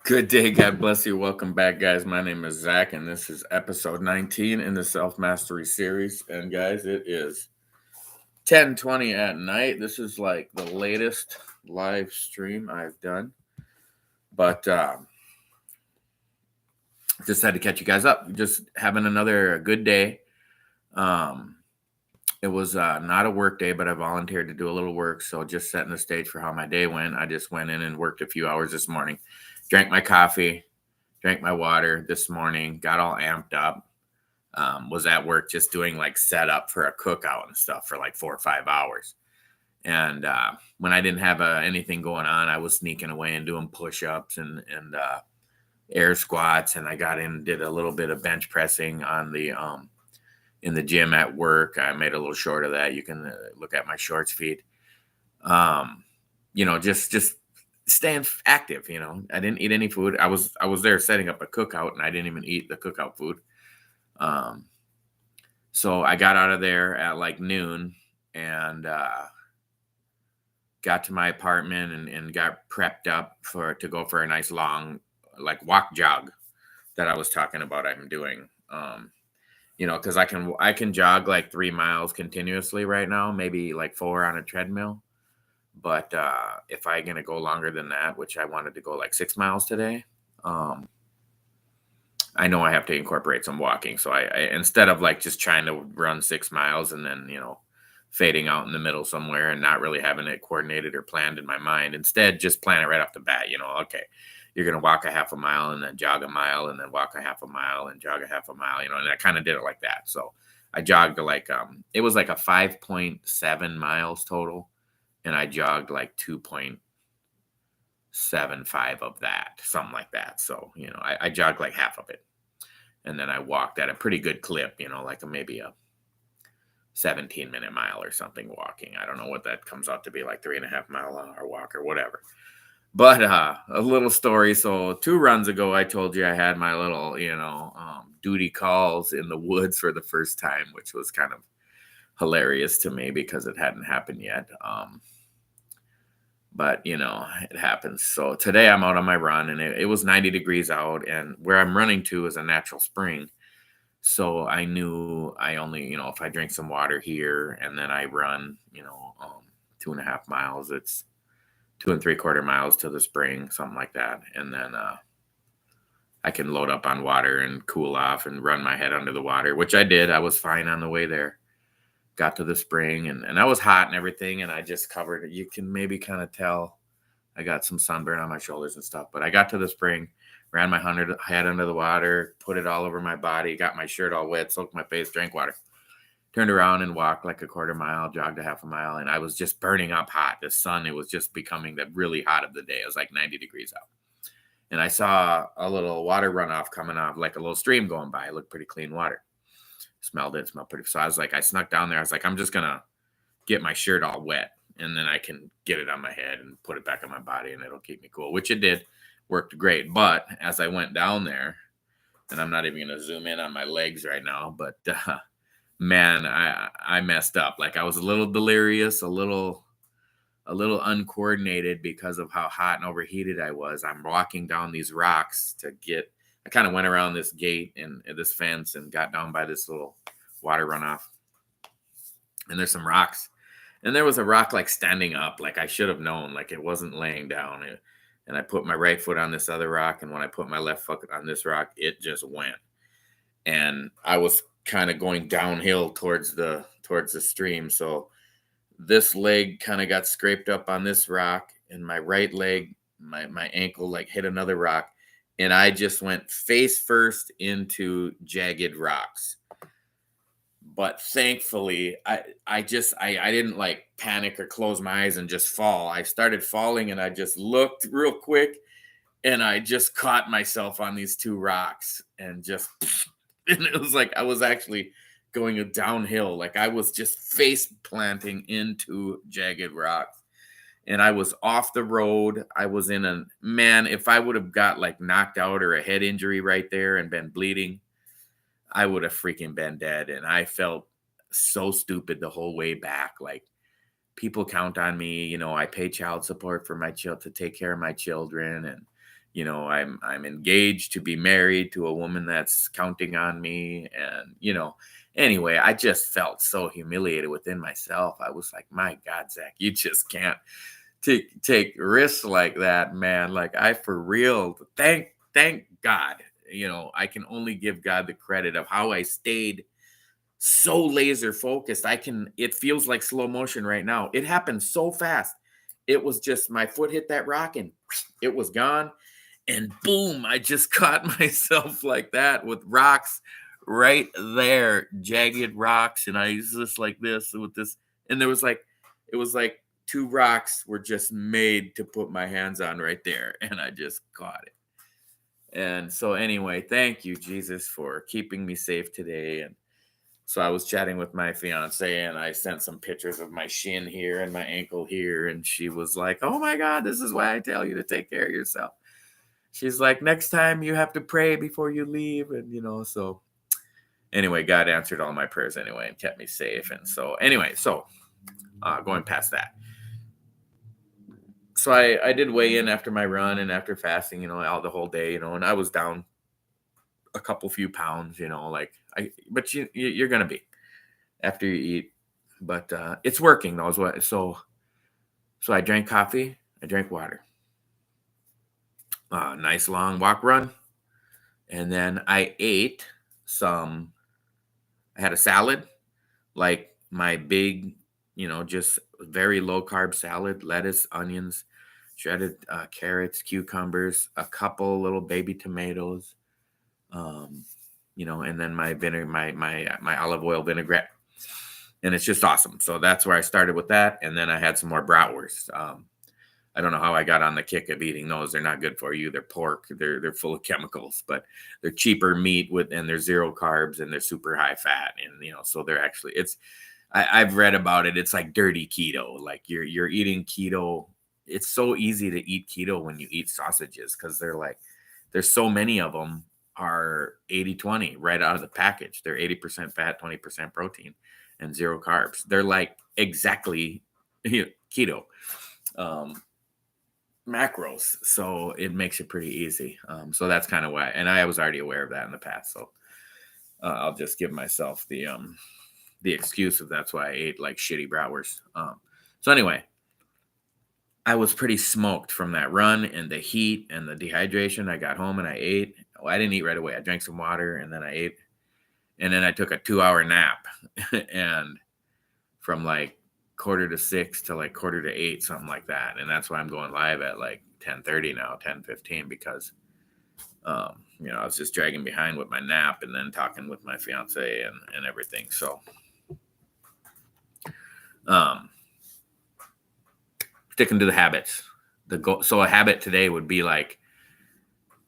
Good day. God bless you. Welcome back, guys. My name is Zach, and this is episode 19 in the Self Mastery series. And, guys, it is 10:20 at night. This is like the latest live stream I've done. But just had to catch you guys up. Just having another good day. Um, it was not a work day, but I volunteered to do a little work. So, just setting the stage for how my day went. I just went in and worked a few hours this morning, drank my coffee, drank my water this morning, got all amped up. Was at work just doing like setup for a cookout and stuff for like 4 or 5 hours. And when I didn't have anything going on, I was sneaking away and doing push-ups and air squats. And I got in, did a little bit of bench pressing on the in the gym at work. I made a little short of that. You can look at my shorts feed. Just staying active. I didn't eat any food. I was there setting up a cookout, and I didn't even eat the cookout food. So I got out of there at like noon and got to my apartment and got prepped up to go for a nice long like walk jog that I was talking about I'm doing. Because I can jog like 3 miles continuously right now, maybe like 4 on a treadmill. But if I'm gonna go longer than that, which I wanted to go like 6 miles today, I know I have to incorporate some walking. So I instead of like just trying to run 6 miles and then fading out in the middle somewhere and not really having it coordinated or planned in my mind, instead just plan it right off the bat. Okay, you're gonna walk a half a mile and then jog a mile and then walk a half a mile and jog a half a mile. And I kind of did it like that. So I jogged like it was like a 5.7 miles total. And I jogged like 2.75 of that, something like that. So, I jogged like half of it. And then I walked at a pretty good clip, like maybe a 17-minute mile or something walking. I don't know what that comes out to be, like 3.5 mile an hour walk or whatever. But a little story. So 2 runs ago, I told you I had my little, duty calls in the woods for the first time, which was kind of hilarious to me because it hadn't happened yet. But it happens. So today I'm out on my run and it was 90 degrees out, and where I'm running to is a natural spring. So I knew I only, if I drink some water here and then I run, 2.5 miles, it's 2 3/4 miles to the spring, something like that. And then I can load up on water and cool off and run my head under the water, which I did. I was fine on the way there. Got to the spring and I was hot and everything, and I just covered it. You can maybe kind of tell I got some sunburn on my shoulders and stuff, but I got to the spring, ran my head under the water, put it all over my body, got my shirt all wet, soaked my face, drank water, turned around and walked like a 1/4 mile, jogged a half a mile, and I was just burning up hot. The sun, it was just becoming the really hot of the day. It was like 90 degrees out. And I saw a little water runoff coming off, like a little stream going by. It looked pretty clean water. Smelled pretty. So I was like, I snuck down there. I was like, I'm just gonna get my shirt all wet, and then I can get it on my head and put it back on my body, and it'll keep me cool. Which it did, worked great. But as I went down there, and I'm not even gonna zoom in on my legs right now, but man, I messed up. Like I was a little delirious, a little uncoordinated because of how hot and overheated I was. I'm walking down these rocks to get. I kind of went around this gate and this fence and got down by this little water runoff. And there's some rocks. And there was a rock like standing up, like I should have known, like it wasn't laying down. And I put my right foot on this other rock. And when I put my left foot on this rock, it just went. And I was kind of going downhill towards the stream. So this leg kind of got scraped up on this rock, and my right leg, my ankle like hit another rock. And I just went face first into jagged rocks. But thankfully, I didn't like panic or close my eyes and just fall. I started falling and I just looked real quick and I just caught myself on these 2 rocks and just, and it was like I was actually going downhill. Like I was just face planting into jagged rocks. And I was off the road. I was if I would have got like knocked out or a head injury right there and been bleeding, I would have freaking been dead. And I felt so stupid the whole way back. Like people count on me. I pay child support for my child to take care of my children. And, I'm engaged to be married to a woman that's counting on me. And, anyway, I just felt so humiliated within myself. I was like, my God, Zach, you just can't take risks like that, man. Like, I for real thank God. I can only give God the credit of how I stayed so laser focused. It feels like slow motion right now. It happened so fast. It was just my foot hit that rock and it was gone. And boom, I just caught myself like that with rocks right there, jagged rocks. And I was just like this with this. And it was like two rocks were just made to put my hands on right there. And I just caught it. And so, anyway, thank you, Jesus, for keeping me safe today. And so I was chatting with my fiance and I sent some pictures of my shin here and my ankle here. And she was like, oh my God, this is why I tell you to take care of yourself. She's like, next time you have to pray before you leave. And, so anyway, God answered all my prayers anyway and kept me safe. And so, anyway, going past that. So I did weigh in after my run and after fasting, out the whole day, and I was down a couple few pounds, but you're going to be after you eat, but it's working though. So I drank coffee, I drank water, nice long walk run. And then I had a salad, like my big, just very low carb salad, lettuce, onions, shredded carrots, cucumbers, a couple little baby tomatoes, and then my vinegar, my olive oil vinaigrette. And it's just awesome. So that's where I started with that. And then I had some more bratwurst. I don't know how I got on the kick of eating those. They're not good for you. They're pork. They're full of chemicals, but they're cheaper meat and they're zero carbs and they're super high fat. And so they're actually I've read about it. It's like dirty keto. Like you're eating keto. It's so easy to eat keto when you eat sausages because there's so many of them are 80-20 right out of the package. They're 80% fat, 20% protein, and zero carbs. They're like exactly keto. Macros, so it makes it pretty easy. So that's kind of why, and I was already aware of that in the past. So I'll just give myself the excuse of that's why I ate like shitty bratwurst. So anyway, I was pretty smoked from that run and the heat and the dehydration. I got home and I ate. Well, I didn't eat right away. I drank some water and then I ate, and then I took a 2-hour nap, and from like 5:45 to like 7:45, something like that. And that's why I'm going live at like 10:30 now, 10:15, because I was just dragging behind with my nap and then talking with my fiance and everything. So sticking to the habits. So a habit today would be like,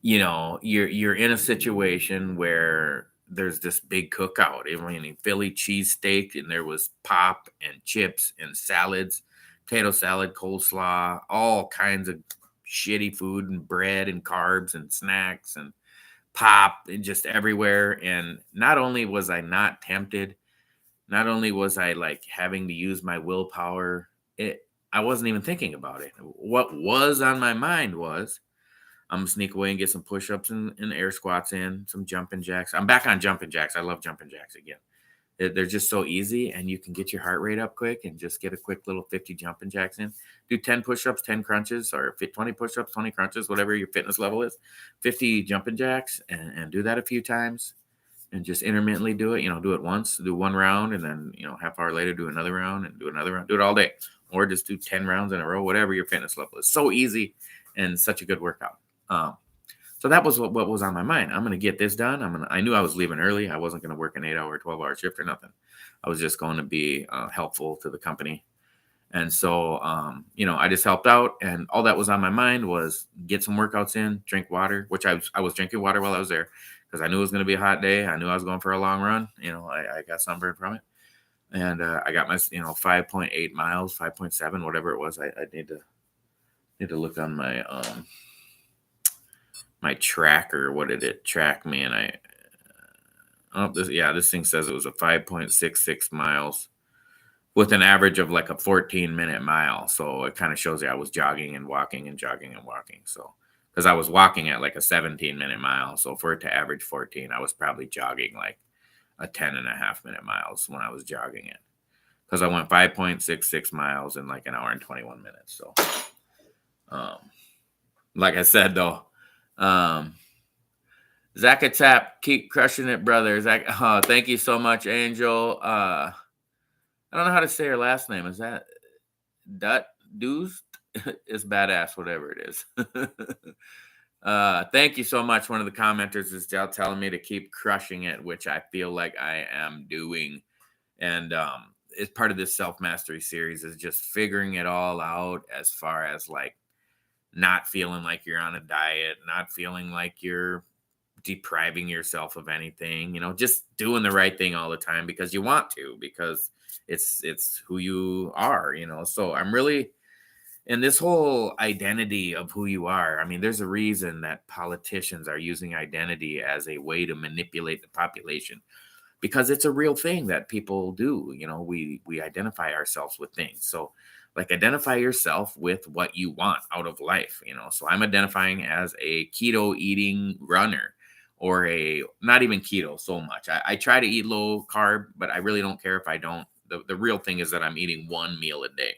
you're in a situation where there's this big cookout. I mean, Philly cheesesteak, and there was pop and chips and salads, potato salad, coleslaw, all kinds of shitty food and bread and carbs and snacks and pop and just everywhere. And not only was I not tempted, not only was I like having to use my willpower, I wasn't even thinking about it. What was on my mind was, I'm gonna sneak away and get some push-ups and air squats in, some jumping jacks. I'm back on jumping jacks. I love jumping jacks again. They're just so easy, and you can get your heart rate up quick and just get a quick little 50 jumping jacks in. Do 10 push-ups, 10 crunches, or 20 push-ups, 20 crunches, whatever your fitness level is. 50 jumping jacks, and do that a few times, and just intermittently do it. Do it once, do one round, and then half hour later do another round and do another round. Do it all day, or just do 10 rounds in a row, whatever your fitness level is. So easy and such a good workout. So that was what was on my mind. I'm going to get this done. I knew I was leaving early. I wasn't going to work an 8-hour, 12-hour shift or nothing. I was just going to be helpful to the company. And so, I just helped out, and all that was on my mind was get some workouts in, drink water, which I was drinking water while I was there because I knew it was going to be a hot day. I knew I was going for a long run. I got sunburned from it, and I got my 5.8 miles, 5.7, whatever it was. I need to look on my my tracker. What did it track me? And this thing says it was a 5.66 miles with an average of like a 14-minute mile. So it kind of shows you I was jogging and walking and jogging and walking. So because I was walking at like a 17-minute mile. So for it to average 14, I was probably jogging like a 10.5-minute miles when I was jogging it, because I went 5.66 miles in like an hour and 21 minutes. So, um, like I said, though, Zach Tap, keep crushing it, brother. Zach, thank you so much, Angel. I don't know how to say her last name. Is that Dut Deuce? It's badass, whatever it is. Thank you so much. One of the commenters is telling me to keep crushing it, which I feel like I am doing. And it's part of this self-mastery series is just figuring it all out, as far as like not feeling like you're on a diet, not feeling like you're depriving yourself of anything, just doing the right thing all the time because you want to, because it's who you are, So I'm really, and this whole identity of who you are, I mean, there's a reason that politicians are using identity as a way to manipulate the population, because it's a real thing that people do. We identify ourselves with things. So like, identify yourself with what you want out of life. So I'm identifying as a keto eating runner, or a, not even keto so much. I try to eat low carb, but I really don't care if I don't. The real thing is that I'm eating one meal a day.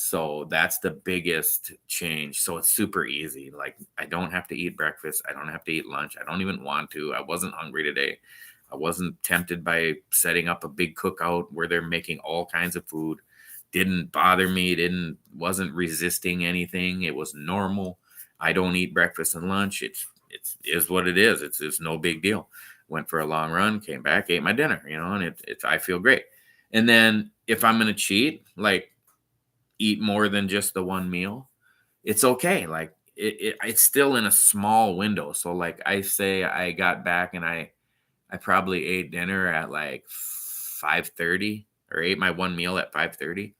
So that's the biggest change. So it's super easy. Like, I don't have to eat breakfast. I don't have to eat lunch. I don't even want to. I wasn't hungry today. I wasn't tempted by setting up a big cookout where they're making all kinds of food. Didn't bother me. Wasn't resisting anything. It was normal. I don't eat breakfast and lunch. It is what it is. It's no big deal. Went for a long run, came back, ate my dinner, and I feel great. And then if I'm going to cheat, like eat more than just the one meal, it's okay. Like it's still in a small window. So like, I say I got back and I probably ate dinner at like 5:30, or ate my one meal at 5:30.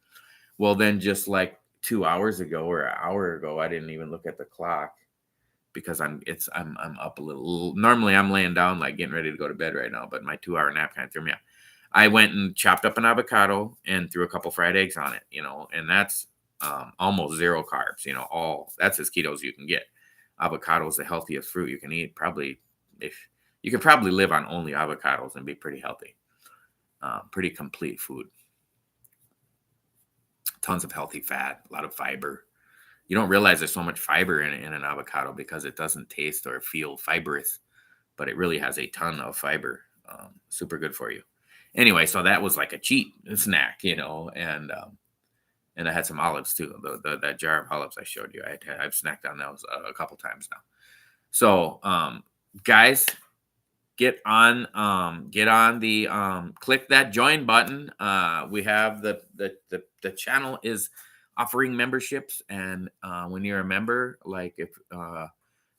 Well, then just like 2 hours ago or an hour ago, I didn't even look at the clock, because I'm up a little. Normally I'm laying down, like getting ready to go to bed right now, but my 2-hour nap kind of threw me off. I went and chopped up an avocado and threw a couple fried eggs on it, and that's almost zero carbs, that's as keto as you can get. Avocado is the healthiest fruit you can eat. Probably, if you can probably live on only avocados and be pretty healthy. Pretty complete food. Tons of healthy fat, a lot of fiber. You don't realize there's so much fiber in an avocado because it doesn't taste or feel fibrous, but it really has a ton of fiber. Super good for you. Anyway, so that was like a cheat snack, and I had some olives too. That jar of olives I showed you, I've snacked on those a couple times now. So, guys, get on the click that join button. We have the channel is offering memberships, and when you're a member, like if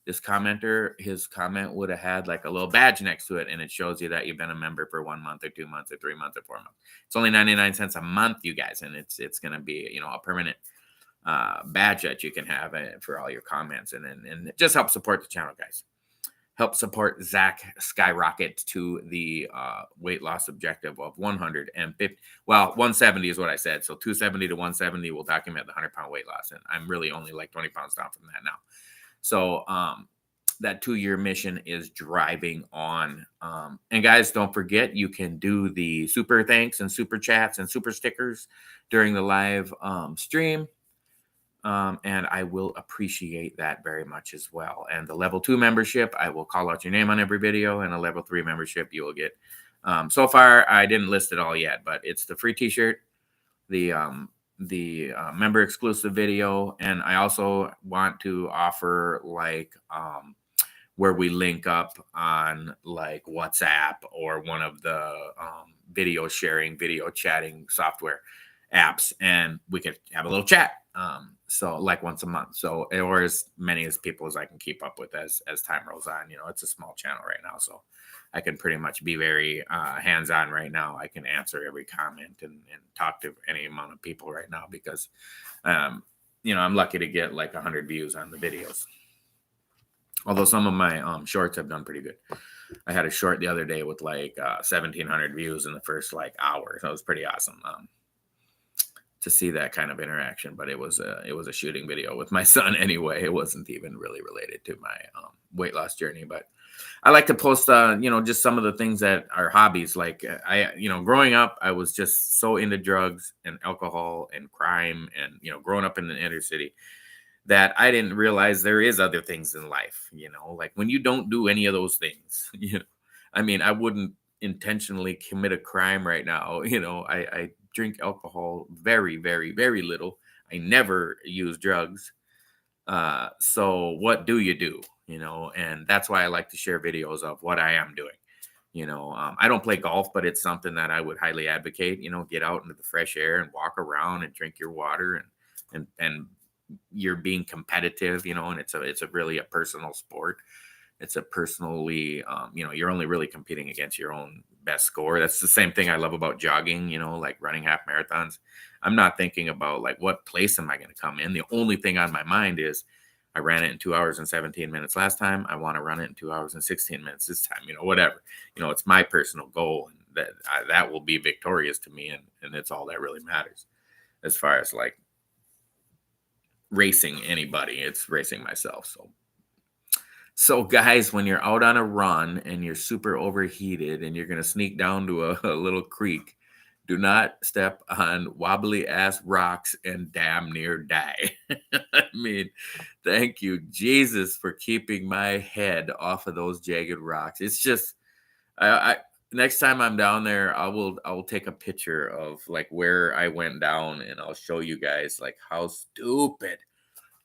this commenter, his comment would have had like a little badge next to it, and it shows you that you've been a member for 1 month or 2 months or 3 months or 4 months. It's only 99 cents a month, you guys, and it's going to be a permanent badge that you can have for all your comments, and it just helps support the channel, guys. Help support Zach skyrocket to the weight loss objective of 150. Well, 170 is what I said. So 270 to 170 will document the 100-pound weight loss, and I'm really only like 20 pounds down from that now. So that 2-year mission is driving on. And guys, don't forget, you can do the super thanks and super chats and super stickers during the live stream. And I will appreciate that very much as well. And the level 2 membership, I will call out your name on every video, and a level 3 membership you will get. So far, I didn't list it all yet, but it's the free t-shirt, the member exclusive video. And I also want to offer like where we link up on like WhatsApp or one of the video sharing, video chatting software apps, and we could have a little chat. So like once a month. So, or as many as people as I can keep up with as time rolls on. It's a small channel right now, so I can pretty much be very hands-on right now. I can answer every comment and talk to any amount of people right now because, I'm lucky to get like 100 views on the videos. Although some of my shorts have done pretty good. I had a short the other day with like 1,700 views in the first like hour. So it was pretty awesome. to see that kind of interaction. But it was a shooting video with my son anyway. It wasn't even really related to my weight loss journey. But I like to post, just some of the things that are hobbies. Like growing up, I was just so into drugs and alcohol and crime, and growing up in the inner city, that I didn't realize there is other things in life. Like when you don't do any of those things, I mean, I wouldn't intentionally commit a crime right now. I drink alcohol very, very, very little. I never use drugs. So what do you do? And that's why I like to share videos of what I am doing. I don't play golf, but it's something that I would highly advocate. Get out into the fresh air and walk around and drink your water, and you're being competitive, and it's a really a personal sport. It's a personally, you're only really competing against your own best score. That's the same thing I love about jogging, like running half marathons. I'm not thinking about like what place am I going to come in. The only thing on my mind is I ran it in 2 hours and 17 minutes last time. I want to run it in 2 hours and 16 minutes this time, whatever. It's my personal goal, and that will be victorious to me. And it's all that really matters as far as like racing anybody. It's racing myself. So guys, when you're out on a run and you're super overheated and you're going to sneak down to a little creek, do not step on wobbly ass rocks and damn near die. I mean, thank you, Jesus, for keeping my head off of those jagged rocks. It's just, I next time I'm down there, I will take a picture of like where I went down, and I'll show you guys like how stupid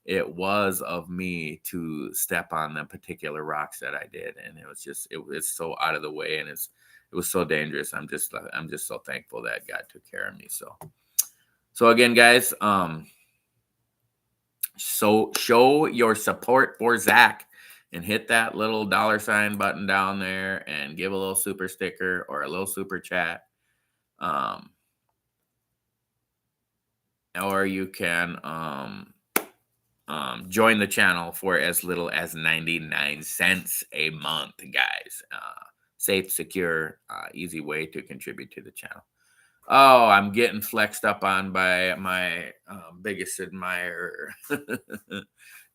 it was of me to step on the particular rocks that I did. And it was just, it was so out of the way, and it was so dangerous. I'm just so thankful that God took care of me. So again, guys, so show your support for Zach and hit that little $ button down there and give a little super sticker or a little super chat. Or you can, join the channel for as little as 99 cents a month, guys. Safe, secure, easy way to contribute to the channel. Oh, I'm getting flexed up on by my biggest admirer.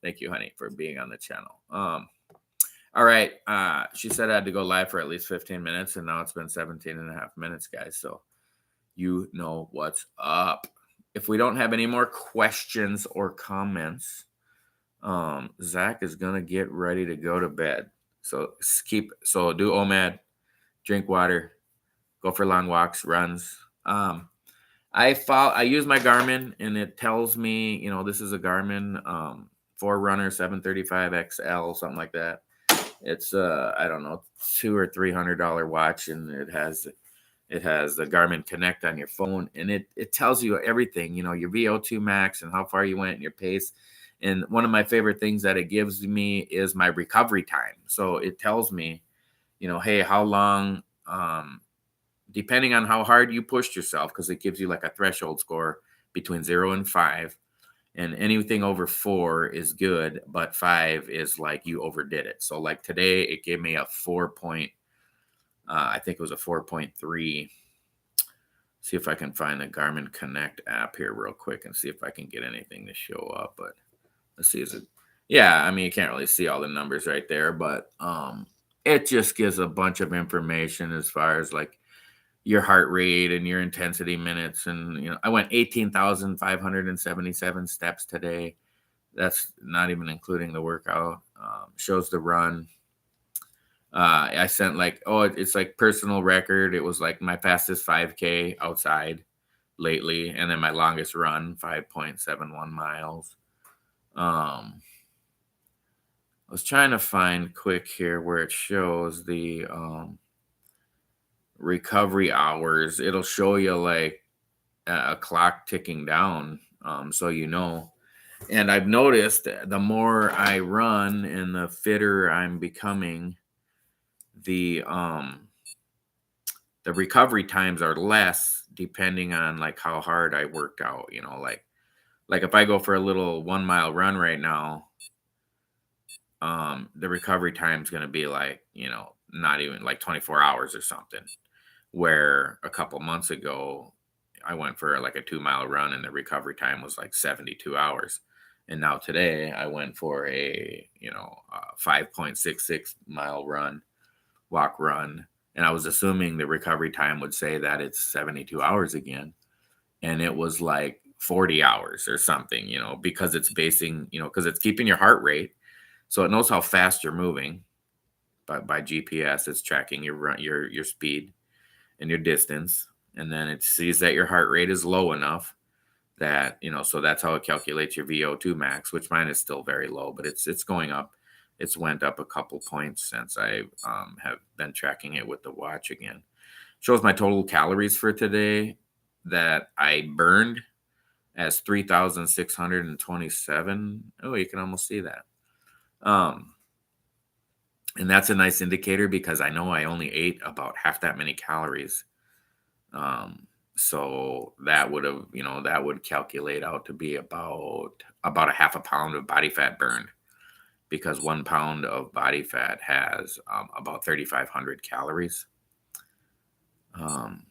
Thank you, honey, for being on the channel. All right. She said I had to go live for at least 15 minutes, and now it's been 17 and a half minutes, guys. So you know what's up. If we don't have any more questions or comments, Zach is gonna get ready to go to bed. So do Omad, drink water, go for long walks, runs. I use my Garmin, and it tells me, this is a Garmin Forerunner 735 XL, something like that. It's I don't know, $200 or $300 watch, and it has the Garmin Connect on your phone, and it tells you everything, your VO2 max and how far you went and your pace. And one of my favorite things that it gives me is my recovery time. So it tells me, hey, how long, depending on how hard you pushed yourself, because it gives you like a threshold score between 0 and 5. And anything over 4 is good, but 5 is like you overdid it. So like today, it gave me a 4 point, I think it was a 4.3. See if I can find the Garmin Connect app here real quick and see if I can get anything to show up. But let's see, is it? Yeah, I mean, you can't really see all the numbers right there, but it just gives a bunch of information as far as like your heart rate and your intensity minutes. And, I went 18,577 steps today. That's not even including the workout. Shows the run. I sent like, it's like personal record. It was like my fastest 5K outside lately. And then my longest run, 5.71 miles. I was trying to find quick here where it shows the recovery hours. It'll show you like a clock ticking down, so and I've noticed the more I run and the fitter I'm becoming, the recovery times are less depending on like how hard I worked out. Like if I go for a little 1 mile run right now, the recovery time is going to be like, not even like 24 hours or something, where a couple months ago I went for like a 2 mile run and the recovery time was like 72 hours. And now today I went for a, 5.66 mile walk run. And I was assuming the recovery time would say that it's 72 hours again. And it was like 40 hours or something, because it's basing, because it's keeping your heart rate. So it knows how fast you're moving by GPS. It's tracking your speed and your distance. And then it sees that your heart rate is low enough that, so that's how it calculates your VO2 max, which mine is still very low, but it's going up. It's went up a couple points since I have been tracking it with the watch again. Shows my total calories for today that I burned as 3,627. Oh, you can almost see that. And that's a nice indicator because I know I only ate about half that many calories. So that would calculate out to be about a half a pound of body fat burned, because 1 pound of body fat has about 3,500 calories. I'm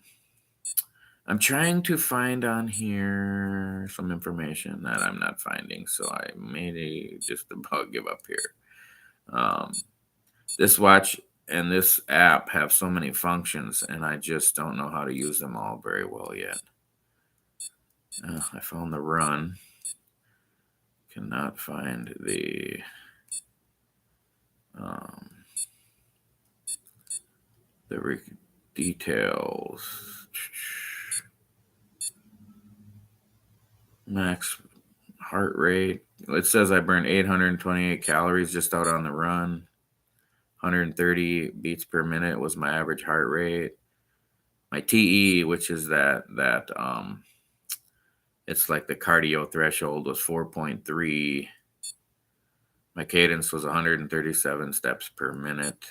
trying to find on here some information that I'm not finding, so I may just about give up here. This watch and this app have so many functions, and I just don't know how to use them all very well yet. I found the run. Cannot find the details. Max heart rate. It says I burned 828 calories just out on the run. 130 beats per minute was my average heart rate. My TE, which is that it's like the cardio threshold, was 4.3. My cadence was 137 steps per minute,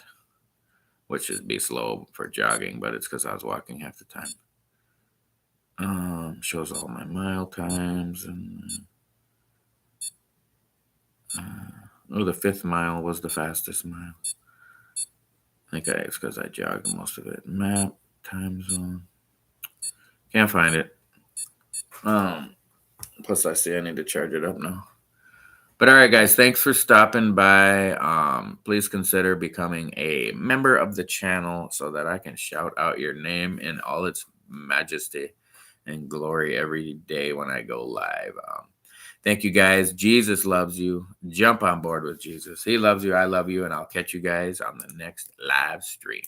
which is be slow for jogging, but it's because I was walking half the time. Shows all my mile times, and the 5th mile was the fastest mile. I think it's because I jogged most of it. Map, time zone. Can't find it. Plus I see I need to charge it up now. But all right, guys, thanks for stopping by. Please consider becoming a member of the channel so that I can shout out your name in all its majesty and glory every day when I go live. Thank you, guys. Jesus loves you. Jump on board with Jesus. He loves you. I love you. And I'll catch you guys on the next live stream.